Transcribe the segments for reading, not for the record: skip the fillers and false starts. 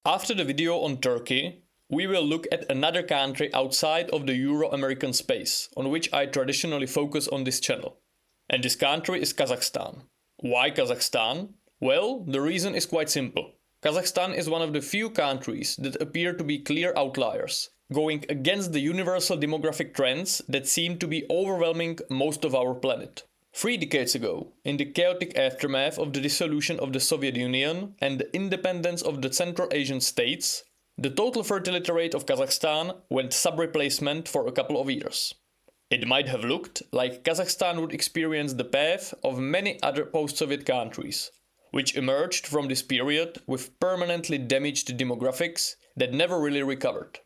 After the video on Turkey, we will look at another country outside of the Euro-American space, on which I traditionally focus on this channel. And this country is Kazakhstan. Why Kazakhstan? Well, the reason is quite simple. Kazakhstan is one of the few countries that appear to be clear outliers, going against the universal demographic trends that seem to be overwhelming most of our planet. 3 decades ago, in the chaotic aftermath of the dissolution of the Soviet Union and the independence of the Central Asian states, the total fertility rate of Kazakhstan went sub-replacement for a couple of years. It might have looked like Kazakhstan would experience the path of many other post-Soviet countries, which emerged from this period with permanently damaged demographics that never really recovered.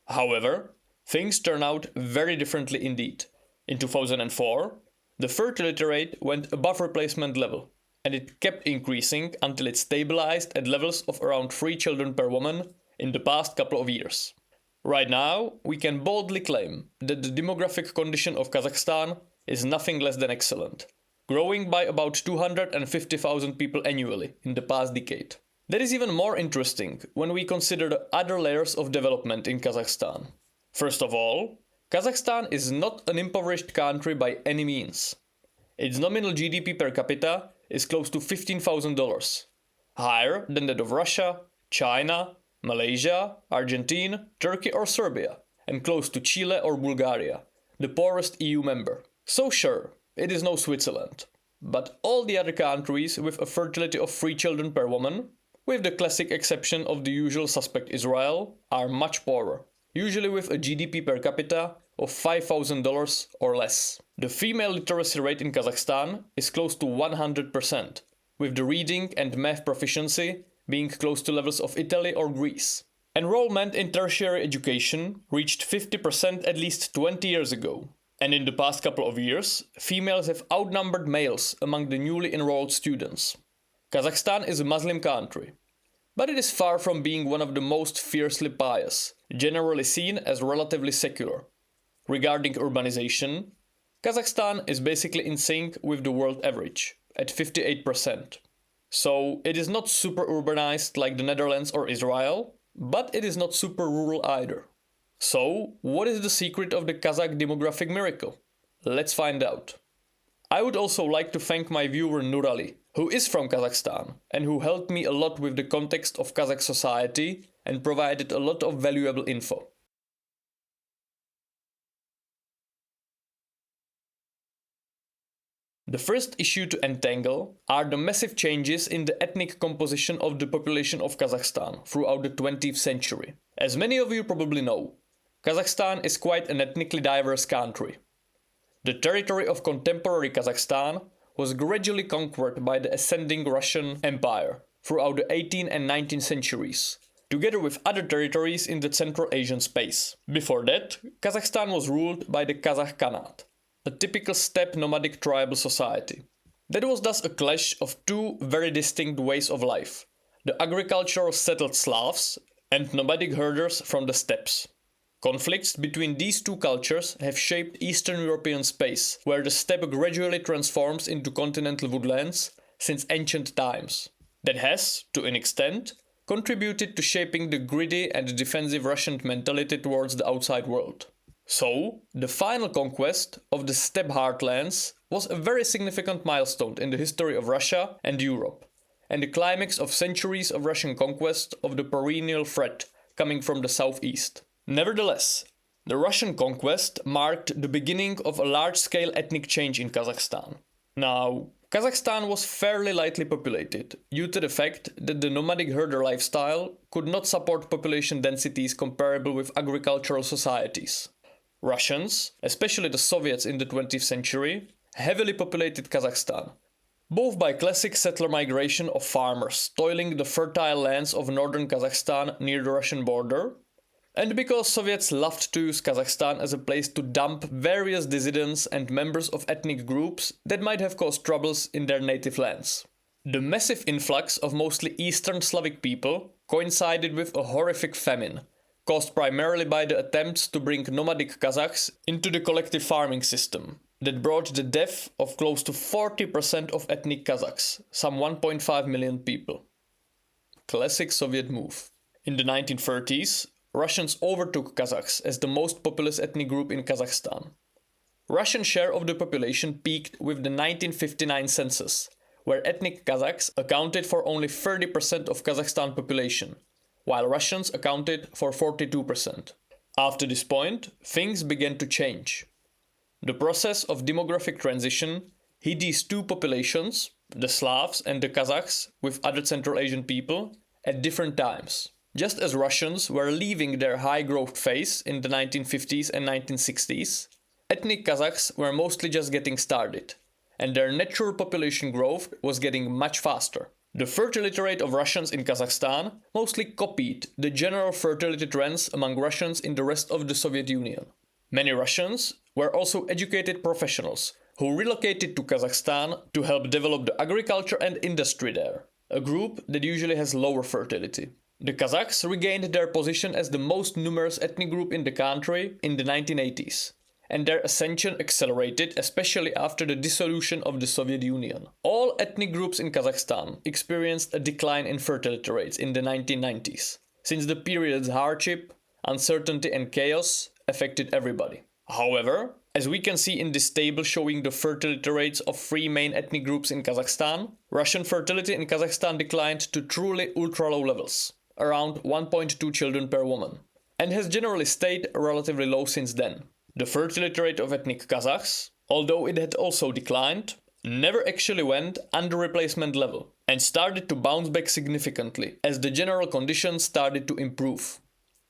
However, things turn out very differently indeed. In 2004, the fertility rate went above replacement level, and it kept increasing until it stabilized at levels of around 3 children per woman in the past couple of years. Right now, we can boldly claim that the demographic condition of Kazakhstan is nothing less than excellent, growing by about 250,000 people annually in the past decade. That is even more interesting when we consider the other layers of development in Kazakhstan. First of all, Kazakhstan is not an impoverished country by any means. Its nominal GDP per capita is close to $15,000, higher than that of Russia, China, Malaysia, Argentina, Turkey or Serbia, and close to Chile or Bulgaria, the poorest EU member. So sure, it is no Switzerland, but all the other countries with a fertility of 3 children per woman, with the classic exception of the usual suspect Israel, are much poorer, usually with a GDP per capita of $5,000 or less. The female literacy rate in Kazakhstan is close to 100%, with the reading and math proficiency being close to levels of Italy or Greece. Enrollment in tertiary education reached 50% at least 20 years ago, and in the past couple of years, females have outnumbered males among the newly enrolled students. Kazakhstan is a Muslim country, but it is far from being one of the most fiercely pious, generally seen as relatively secular. Regarding urbanization, Kazakhstan is basically in sync with the world average, at 58%. So it is not super urbanized like the Netherlands or Israel, but it is not super rural either. So, what is the secret of the Kazakh demographic miracle? Let's find out. I would also like to thank my viewer Nurali, who is from Kazakhstan and who helped me a lot with the context of Kazakh society and provided a lot of valuable info. The first issue to entangle are the massive changes in the ethnic composition of the population of Kazakhstan throughout the 20th century. As many of you probably know, Kazakhstan is quite an ethnically diverse country. The territory of contemporary Kazakhstan was gradually conquered by the ascending Russian Empire throughout the 18th and 19th centuries, together with other territories in the Central Asian space. Before that, Kazakhstan was ruled by the Kazakh Khanate, a typical steppe nomadic tribal society. That was thus a clash of 2 very distinct ways of life, the agricultural settled Slavs and nomadic herders from the steppes. Conflicts between these 2 cultures have shaped Eastern European space, where the steppe gradually transforms into continental woodlands since ancient times. That has, to an extent, contributed to shaping the greedy and defensive Russian mentality towards the outside world. So, the final conquest of the steppe heartlands was a very significant milestone in the history of Russia and Europe, and the climax of centuries of Russian conquest of the perennial threat coming from the southeast. Nevertheless, the Russian conquest marked the beginning of a large-scale ethnic change in Kazakhstan. Now, Kazakhstan was fairly lightly populated, due to the fact that the nomadic herder lifestyle could not support population densities comparable with agricultural societies. Russians, especially the Soviets in the 20th century, heavily populated Kazakhstan, both by classic settler migration of farmers toiling the fertile lands of northern Kazakhstan near the Russian border, and because Soviets loved to use Kazakhstan as a place to dump various dissidents and members of ethnic groups that might have caused troubles in their native lands. The massive influx of mostly Eastern Slavic people coincided with a horrific famine, caused primarily by the attempts to bring nomadic Kazakhs into the collective farming system, that brought the death of close to 40% of ethnic Kazakhs, some 1.5 million people. Classic Soviet move. In the 1930s, Russians overtook Kazakhs as the most populous ethnic group in Kazakhstan. Russian share of the population peaked with the 1959 census, where ethnic Kazakhs accounted for only 30% of Kazakhstan population, while Russians accounted for 42%. After this point, things began to change. The process of demographic transition hit these two populations, the Slavs and the Kazakhs with other Central Asian people, at different times. Just as Russians were leaving their high growth phase in the 1950s and 1960s, ethnic Kazakhs were mostly just getting started, and their natural population growth was getting much faster. The fertility rate of Russians in Kazakhstan mostly copied the general fertility trends among Russians in the rest of the Soviet Union. Many Russians were also educated professionals who relocated to Kazakhstan to help develop the agriculture and industry there, a group that usually has lower fertility. The Kazakhs regained their position as the most numerous ethnic group in the country in the 1980s, and their ascension accelerated especially after the dissolution of the Soviet Union. All ethnic groups in Kazakhstan experienced a decline in fertility rates in the 1990s, since the period's hardship, uncertainty and chaos affected everybody. However, as we can see in this table showing the fertility rates of three main ethnic groups in Kazakhstan, Russian fertility in Kazakhstan declined to truly ultra-low levels, around 1.2 children per woman, and has generally stayed relatively low since then. The fertility rate of ethnic Kazakhs, although it had also declined, never actually went under replacement level and started to bounce back significantly as the general conditions started to improve.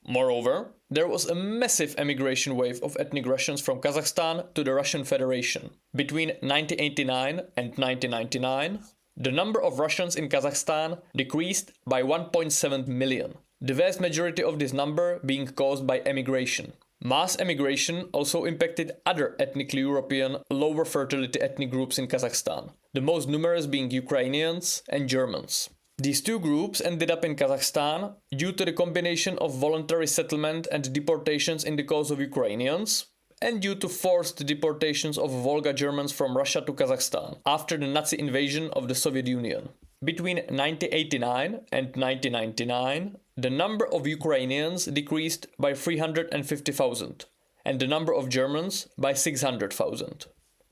Moreover, there was a massive emigration wave of ethnic Russians from Kazakhstan to the Russian Federation. Between 1989 and 1999, the number of Russians in Kazakhstan decreased by 1.7 million, the vast majority of this number being caused by emigration. Mass emigration also impacted other ethnically European, lower fertility ethnic groups in Kazakhstan, the most numerous being Ukrainians and Germans. These two groups ended up in Kazakhstan due to the combination of voluntary settlement and deportations in the cause of Ukrainians, and due to forced deportations of Volga Germans from Russia to Kazakhstan after the Nazi invasion of the Soviet Union. Between 1989 and 1999, the number of Ukrainians decreased by 350,000, and the number of Germans by 600,000.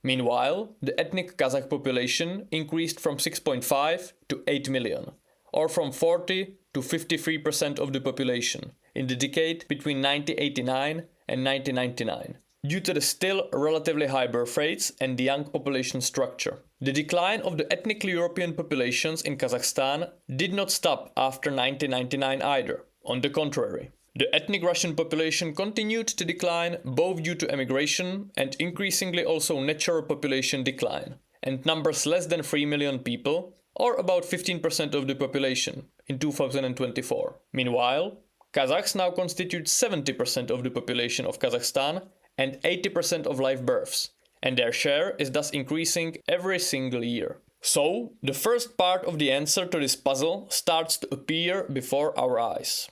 Meanwhile, the ethnic Kazakh population increased from 6.5 to 8 million, or from 40 to 53% of the population, in the decade between 1989 and 1999, due to the still relatively high birth rates and the young population structure. The decline of the ethnically European populations in Kazakhstan did not stop after 1999 either. On the contrary, the ethnic Russian population continued to decline both due to emigration and increasingly also natural population decline, and numbers less than 3 million people, or about 15% of the population, in 2024. Meanwhile, Kazakhs now constitute 70% of the population of Kazakhstan and 80% of live births, and their share is thus increasing every single year. So, the first part of the answer to this puzzle starts to appear before our eyes.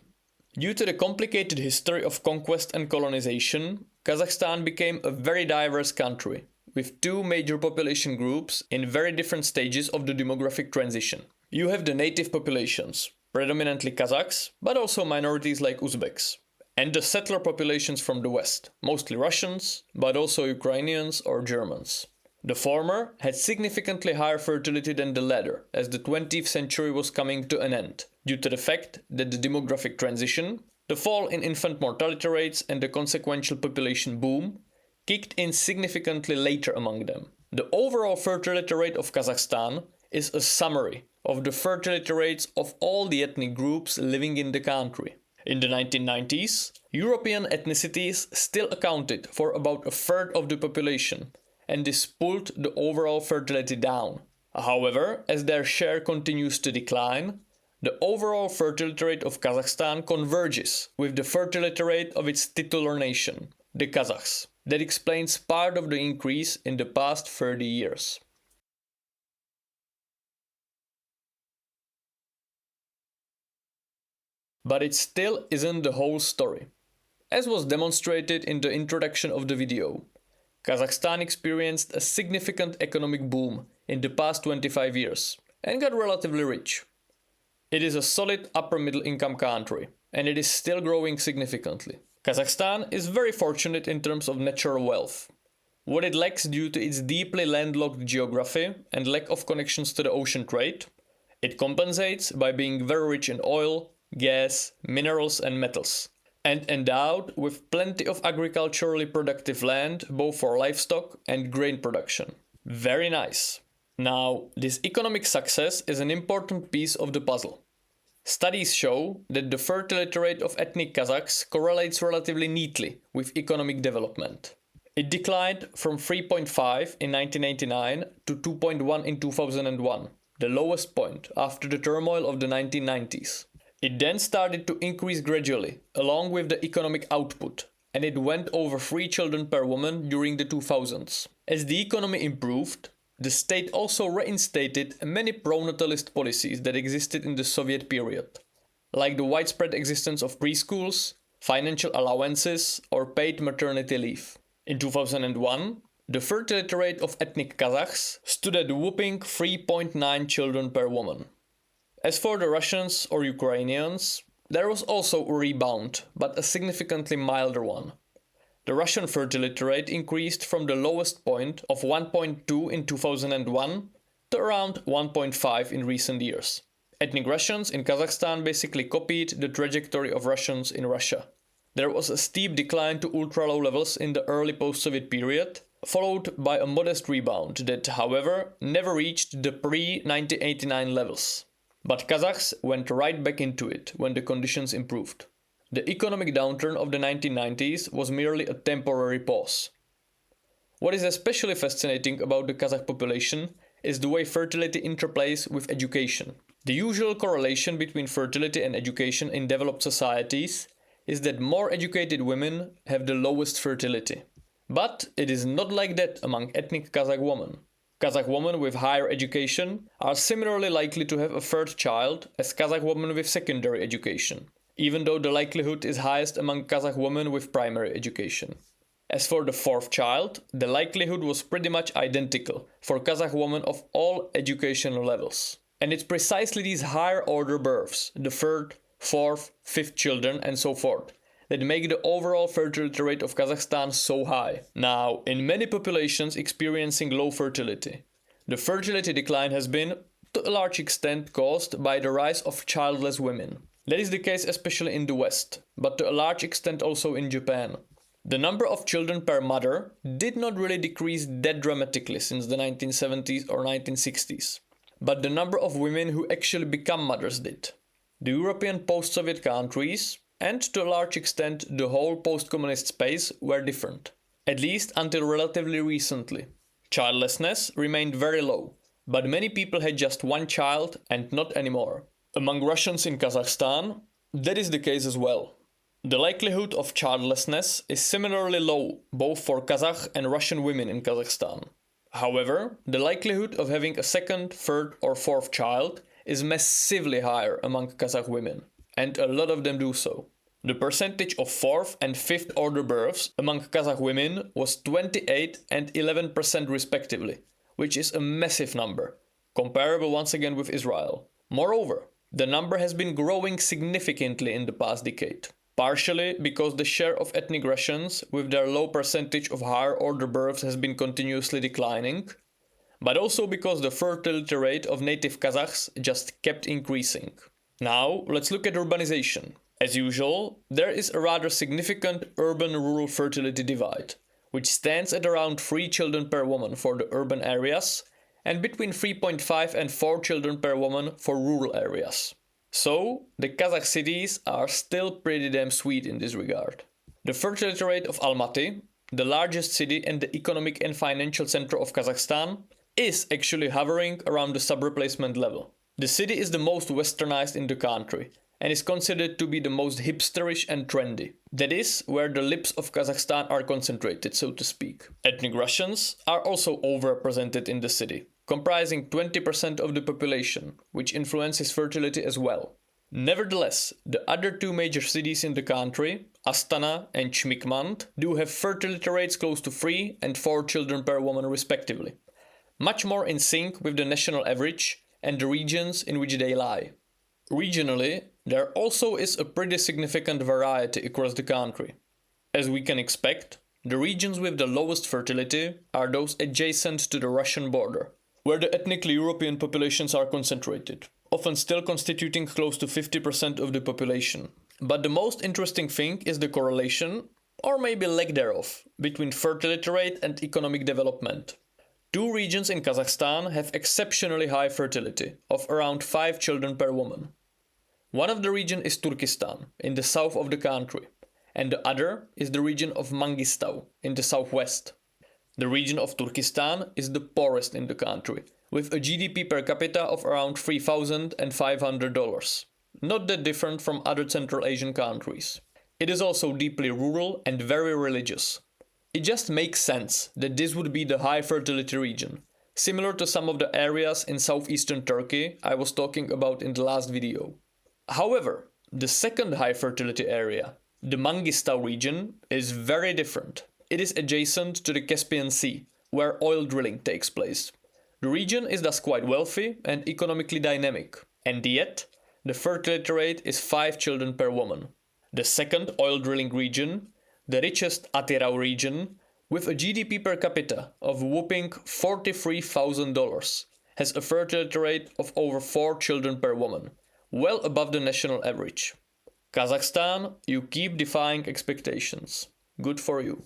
Due to the complicated history of conquest and colonization, Kazakhstan became a very diverse country, with two major population groups in very different stages of the demographic transition. You have the native populations, predominantly Kazakhs, but also minorities like Uzbeks, and the settler populations from the west, mostly Russians, but also Ukrainians or Germans. The former had significantly higher fertility than the latter, as the 20th century was coming to an end, due to the fact that the demographic transition, the fall in infant mortality rates and the consequential population boom kicked in significantly later among them. The overall fertility rate of Kazakhstan is a summary of the fertility rates of all the ethnic groups living in the country. In the 1990s, European ethnicities still accounted for about a third of the population, and this pulled the overall fertility down. However, as their share continues to decline, the overall fertility rate of Kazakhstan converges with the fertility rate of its titular nation, the Kazakhs. That explains part of the increase in the past 30 years. But it still isn't the whole story. As was demonstrated in the introduction of the video, Kazakhstan experienced a significant economic boom in the past 25 years and got relatively rich. It is a solid upper middle income country, and it is still growing significantly. Kazakhstan is very fortunate in terms of natural wealth. What it lacks due to its deeply landlocked geography and lack of connections to the ocean trade, it compensates by being very rich in oil, gas, minerals and metals, and endowed with plenty of agriculturally productive land both for livestock and grain production. Very nice. Now, this economic success is an important piece of the puzzle. Studies show that the fertility rate of ethnic Kazakhs correlates relatively neatly with economic development. It declined from 3.5 in 1989 to 2.1 in 2001, the lowest point after the turmoil of the 1990s. It then started to increase gradually, along with the economic output, and it went over 3 children per woman during the 2000s. As the economy improved, the state also reinstated many pro-natalist policies that existed in the Soviet period, like the widespread existence of preschools, financial allowances, or paid maternity leave. In 2001, the fertility rate of ethnic Kazakhs stood at a whopping 3.9 children per woman. As for the Russians or Ukrainians, there was also a rebound, but a significantly milder one. The Russian fertility rate increased from the lowest point of 1.2 in 2001 to around 1.5 in recent years. Ethnic Russians in Kazakhstan basically copied the trajectory of Russians in Russia. There was a steep decline to ultra-low levels in the early post-Soviet period, followed by a modest rebound that, however, never reached the pre-1989 levels. But Kazakhs went right back into it when the conditions improved. The economic downturn of the 1990s was merely a temporary pause. What is especially fascinating about the Kazakh population is the way fertility interplays with education. The usual correlation between fertility and education in developed societies is that more educated women have the lowest fertility. But it is not like that among ethnic Kazakh women. Kazakh women with higher education are similarly likely to have a third child as Kazakh women with secondary education, even though the likelihood is highest among Kazakh women with primary education. As for the fourth child, the likelihood was pretty much identical for Kazakh women of all educational levels. And it's precisely these higher order births, the third, fourth, fifth children and so forth, that make the overall fertility rate of Kazakhstan so high. Now, in many populations experiencing low fertility, the fertility decline has been, to a large extent, caused by the rise of childless women. That is the case especially in the West, but to a large extent also in Japan. The number of children per mother did not really decrease that dramatically since the 1970s or 1960s, but the number of women who actually become mothers did. The European post-Soviet countries, and to a large extent the whole post-communist space, were different, at least until relatively recently. Childlessness remained very low, but many people had just one child and not anymore. Among Russians in Kazakhstan, that is the case as well. The likelihood of childlessness is similarly low both for Kazakh and Russian women in Kazakhstan. However, the likelihood of having a second, third or fourth child is massively higher among Kazakh women, and a lot of them do so. The percentage of fourth and fifth order births among Kazakh women was 28 and 11% respectively, which is a massive number, comparable once again with Israel. Moreover, the number has been growing significantly in the past decade, partially because the share of ethnic Russians with their low percentage of higher order births has been continuously declining, but also because the fertility rate of native Kazakhs just kept increasing. Now, let's look at urbanization. As usual, there is a rather significant urban-rural fertility divide, which stands at around 3 children per woman for the urban areas and between 3.5 and 4 children per woman for rural areas. So, the Kazakh cities are still pretty damn sweet in this regard. The fertility rate of Almaty, the largest city and the economic and financial center of Kazakhstan, is actually hovering around the sub-replacement level. The city is the most westernized in the country and is considered to be the most hipsterish and trendy. That is where the lips of Kazakhstan are concentrated, so to speak. Ethnic Russians are also overrepresented in the city, comprising 20% of the population, which influences fertility as well. Nevertheless, the other two major cities in the country, Astana and Chmykmand, do have fertility rates close to 3 and 4 children per woman respectively, much more in sync with the national average and the regions in which they lie. Regionally, there also is a pretty significant variety across the country. As we can expect, the regions with the lowest fertility are those adjacent to the Russian border, where the ethnically European populations are concentrated, often still constituting close to 50% of the population. But the most interesting thing is the correlation, or maybe lack thereof, between fertility rate and economic development. Two regions in Kazakhstan have exceptionally high fertility, of around 5 children per woman. One of the region is Turkestan, in the south of the country, and the other is the region of Mangistau, in the southwest. The region of Turkestan is the poorest in the country, with a GDP per capita of around $3,500. Not that different from other Central Asian countries. It is also deeply rural and very religious. It just makes sense that this would be the high fertility region, similar to some of the areas in southeastern Turkey I was talking about in the last video. However, the second high fertility area, the Mangistau region, is very different. It is adjacent to the Caspian Sea, where oil drilling takes place. The region is thus quite wealthy and economically dynamic, and yet the fertility rate is 5 children per woman. The second oil drilling region, the richest Atirau region, with a GDP per capita of whopping $43,000, has a fertility rate of over 4 children per woman, well above the national average. Kazakhstan, you keep defying expectations. Good for you.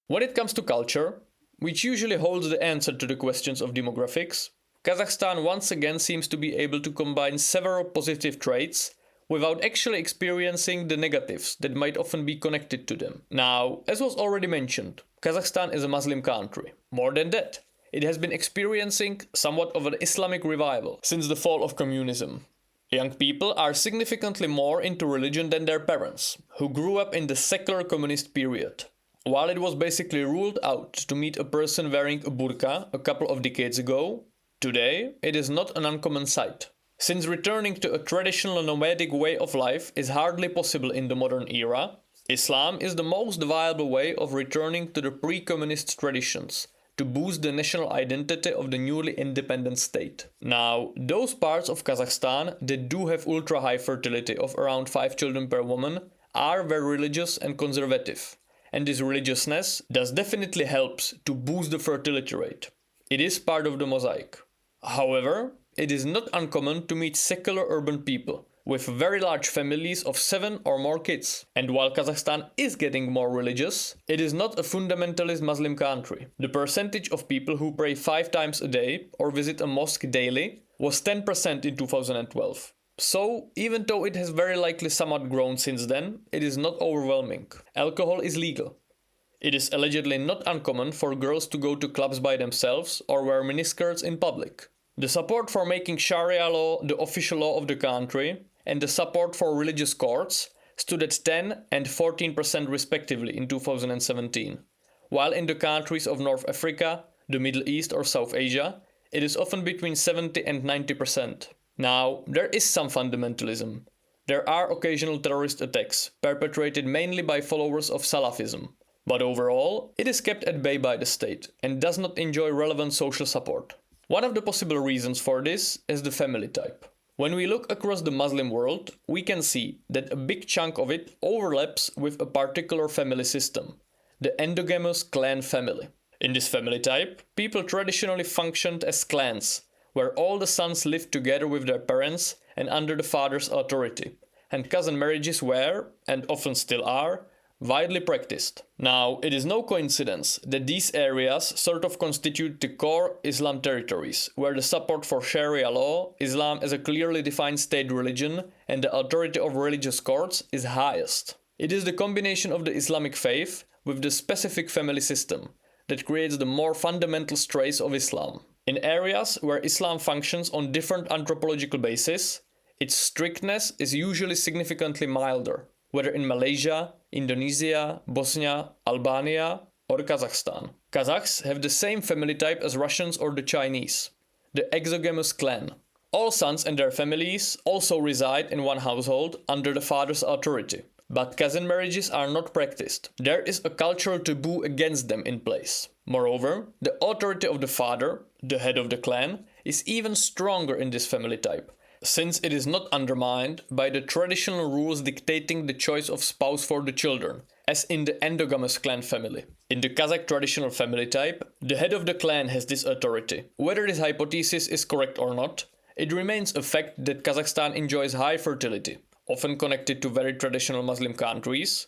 When it comes to culture, which usually holds the answer to the questions of demographics, Kazakhstan once again seems to be able to combine several positive traits without actually experiencing the negatives that might often be connected to them. Now, as was already mentioned, Kazakhstan is a Muslim country. More than that, it has been experiencing somewhat of an Islamic revival since the fall of communism. Young people are significantly more into religion than their parents, who grew up in the secular communist period. While it was basically ruled out to meet a person wearing a burqa a couple of decades ago, today it is not an uncommon sight. Since returning to a traditional nomadic way of life is hardly possible in the modern era, Islam is the most viable way of returning to the pre-communist traditions to boost the national identity of the newly independent state. Now, those parts of Kazakhstan that do have ultra-high fertility of around 5 children per woman are very religious and conservative. And this religiousness thus definitely helps to boost the fertility rate. It is part of the mosaic. However, it is not uncommon to meet secular urban people with very large families of 7 or more kids. And while Kazakhstan is getting more religious, it is not a fundamentalist Muslim country. The percentage of people who pray 5 times a day or visit a mosque daily was 10% in 2012. So, even though it has very likely somewhat grown since then, it is not overwhelming. Alcohol is legal. It is allegedly not uncommon for girls to go to clubs by themselves or wear miniskirts in public. The support for making Sharia law the official law of the country and the support for religious courts stood at 10 and 14% respectively in 2017, while in the countries of North Africa, the Middle East or South Asia, it is often between 70 and 90%. Now, there is some fundamentalism. There are occasional terrorist attacks, perpetrated mainly by followers of Salafism. But overall, it is kept at bay by the state and does not enjoy relevant social support. One of the possible reasons for this is the family type. When we look across the Muslim world, we can see that a big chunk of it overlaps with a particular family system, the endogamous clan family. In this family type, people traditionally functioned as clans, where all the sons lived together with their parents and under the father's authority, and cousin marriages were, and often still are, widely practiced. Now, it is no coincidence that these areas sort of constitute the core Islam territories, where the support for Sharia law, Islam as a clearly defined state religion, and the authority of religious courts is highest. It is the combination of the Islamic faith with the specific family system that creates the more fundamental traits of Islam. In areas where Islam functions on different anthropological bases, its strictness is usually significantly milder, whether in Malaysia, Indonesia, Bosnia, Albania, or Kazakhstan. Kazakhs have the same family type as Russians or the Chinese, the exogamous clan. All sons and their families also reside in one household under the father's authority, but cousin marriages are not practiced. There is a cultural taboo against them in place. Moreover, the authority of the father, the head of the clan, is even stronger in this family type, since it is not undermined by the traditional rules dictating the choice of spouse for the children, as in the endogamous clan family. In the Kazakh traditional family type, the head of the clan has this authority. Whether this hypothesis is correct or not, it remains a fact that Kazakhstan enjoys high fertility, often connected to very traditional Muslim countries,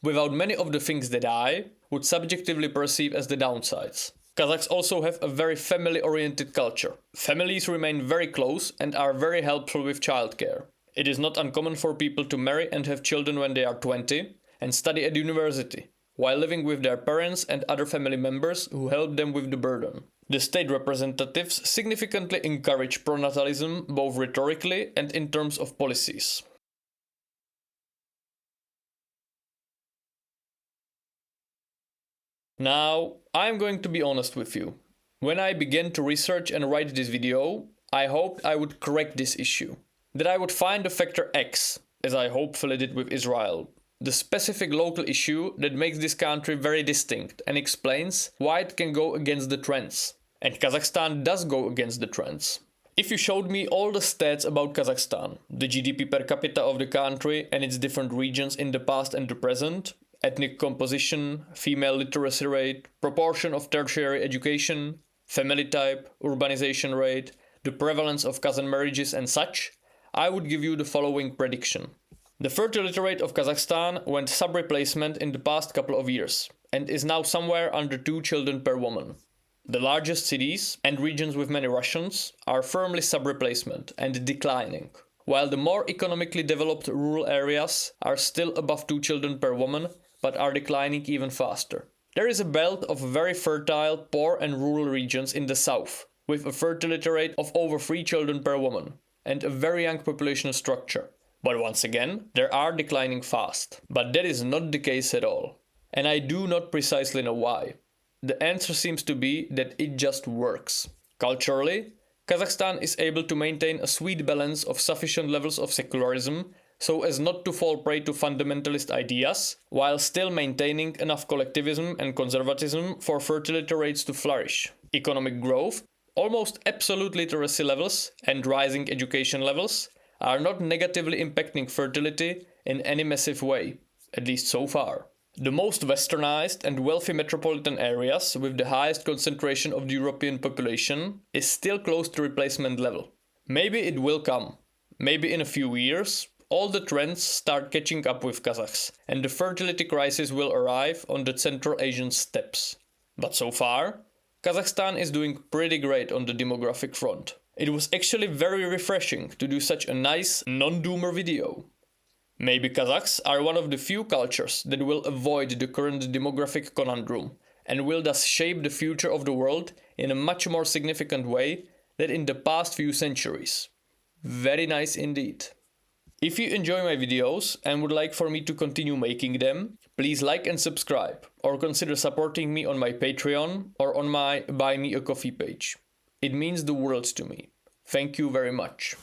without many of the things that I would subjectively perceive as the downsides. Kazakhs also have a very family-oriented culture. Families remain very close and are very helpful with childcare. It is not uncommon for people to marry and have children when they are 20 and study at university, while living with their parents and other family members who help them with the burden. The state representatives significantly encourage pronatalism both rhetorically and in terms of policies. Now, I'm going to be honest with you. When I began to research and write this video, I hoped I would correct this issue. That I would find the factor X, as I hopefully did with Israel, the specific local issue that makes this country very distinct and explains why it can go against the trends. And Kazakhstan does go against the trends. If you showed me all the stats about Kazakhstan, the GDP per capita of the country and its different regions in the past and the present, ethnic composition, female literacy rate, proportion of tertiary education, family type, urbanization rate, the prevalence of cousin marriages and such, I would give you the following prediction. The fertility rate of Kazakhstan went sub-replacement in the past couple of years and is now somewhere under 2 children per woman. The largest cities and regions with many Russians are firmly sub-replacement and declining, while the more economically developed rural areas are still above 2 children per woman but are declining even faster. There is a belt of very fertile, poor and rural regions in the south, with a fertility rate of over 3 children per woman, and a very young population structure. But once again, they are declining fast. But that is not the case at all. And I do not precisely know why. The answer seems to be that it just works. Culturally, Kazakhstan is able to maintain a sweet balance of sufficient levels of secularism so as not to fall prey to fundamentalist ideas, while still maintaining enough collectivism and conservatism for fertility rates to flourish. Economic growth, almost absolute literacy levels, and rising education levels are not negatively impacting fertility in any massive way, at least so far. The most westernized and wealthy metropolitan areas with the highest concentration of the European population is still close to replacement level. Maybe it will come. Maybe in a few years, all the trends start catching up with Kazakhs, and the fertility crisis will arrive on the Central Asian steppes. But so far, Kazakhstan is doing pretty great on the demographic front. It was actually very refreshing to do such a nice, non-doomer video. Maybe Kazakhs are one of the few cultures that will avoid the current demographic conundrum, and will thus shape the future of the world in a much more significant way than in the past few centuries. Very nice indeed. If you enjoy my videos and would like for me to continue making them, please like and subscribe, or consider supporting me on my Patreon or on my Buy Me a Coffee page. It means the world to me. Thank you very much.